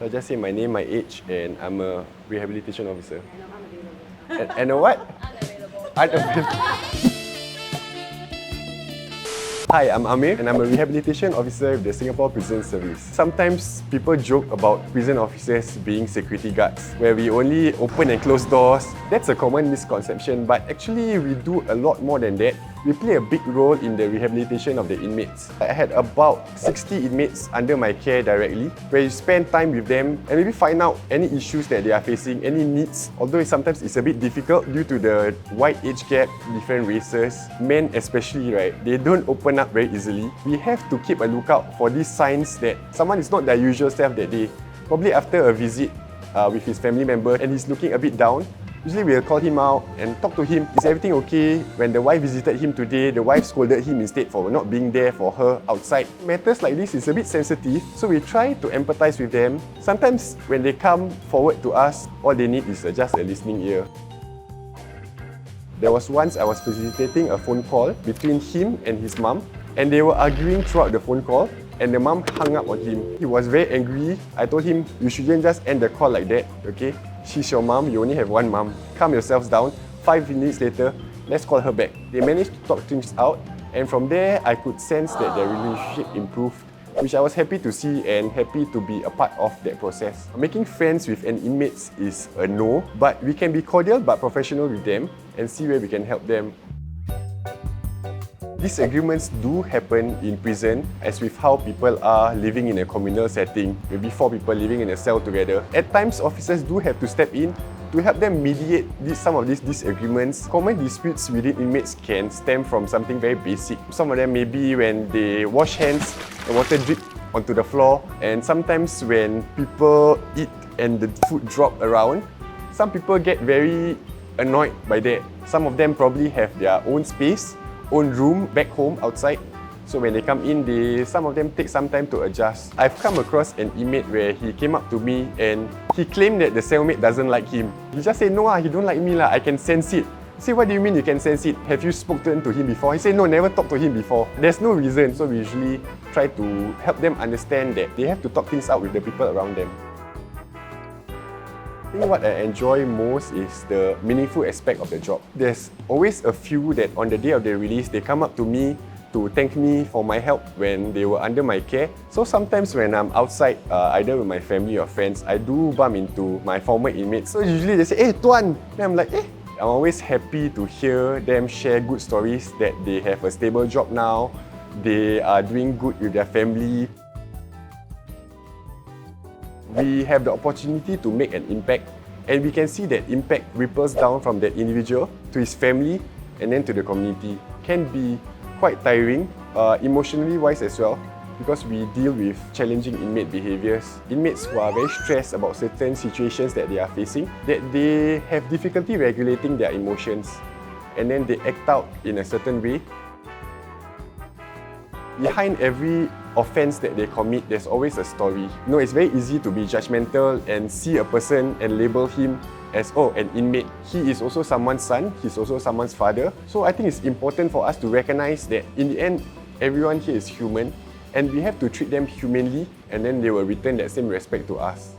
So I just say my name, my age, and I'm a rehabilitation officer. And I'm unavailable. And a what? Unavailable. Unavailable. Hi, I'm Amir and I'm a rehabilitation officer with the Singapore Prison Service. Sometimes people joke about prison officers being security guards, where we only open and close doors. That's a common misconception, but actually we do a lot more than that. We play a big role in the rehabilitation of the inmates. I had about 60 inmates under my care directly, where you spend time with them and maybe find out any issues that they are facing, any needs. Although sometimes it's a bit difficult due to the wide age gap, different races, men especially, right? They don't open up very easily. We have to keep a lookout for these signs that someone is not their usual self that day. Probably after a visit with his family member and he's looking a bit down, usually we'll call him out and talk to him. Is everything okay? When the wife visited him today, the wife scolded him instead for not being there for her outside. Matters like this is a bit sensitive, so we try to empathize with them. Sometimes when they come forward to us, all they need is just a listening ear. There was once I was facilitating a phone call between him and his mum, and they were arguing throughout the phone call, and the mum hung up on him. He was very angry. I told him, you shouldn't just end the call like that, okay? She's your mum, you only have one mum. Calm yourselves down. 5 minutes later, let's call her back. They managed to talk things out, and from there, I could sense that their relationship improved, which I was happy to see and happy to be a part of that process. Making friends with an inmate is a no, but we can be cordial but professional with them and see where we can help them. Disagreements do happen in prison, as with how people are living in a communal setting, maybe 4 people living in a cell together. At times, officers do have to step in to help them mediate some of these disagreements. Common disputes within inmates can stem from something very basic. Some of them may be when they wash hands, the water drip onto the floor, and sometimes when people eat and the food drop around, some people get very annoyed by that. Some of them probably have their own space, own room back home outside. So when they come in, some of them take some time to adjust. I've come across an inmate where he came up to me and he claimed that the cellmate doesn't like him. He just said, no, he don't like me, I can sense it. I say, what do you mean you can sense it? Have you spoken to him before? He said, no, never talked to him before. There's no reason, so we usually try to help them understand that they have to talk things out with the people around them. I think what I enjoy most is the meaningful aspect of the job. There's always a few that on the day of their release, they come up to me to thank me for my help when they were under my care. So sometimes when I'm outside, either with my family or friends, I do bump into my former inmates. So usually they say, hey, Tuan! And I'm like, eh? I'm always happy to hear them share good stories that they have a stable job now, they are doing good with their family. We have the opportunity to make an impact, and we can see that impact ripples down from that individual to his family and then to the community. Can be quite tiring, emotionally wise as well, because we deal with challenging inmate behaviours. Inmates who are very stressed about certain situations that they are facing, that they have difficulty regulating their emotions, and then they act out in a certain way. Behind every offense that they commit, there's always a story. You know, it's very easy to be judgmental and see a person and label him as, oh, an inmate. He is also someone's son, he's also someone's father. So I think it's important for us to recognize that in the end, everyone here is human, and we have to treat them humanly, and then they will return that same respect to us.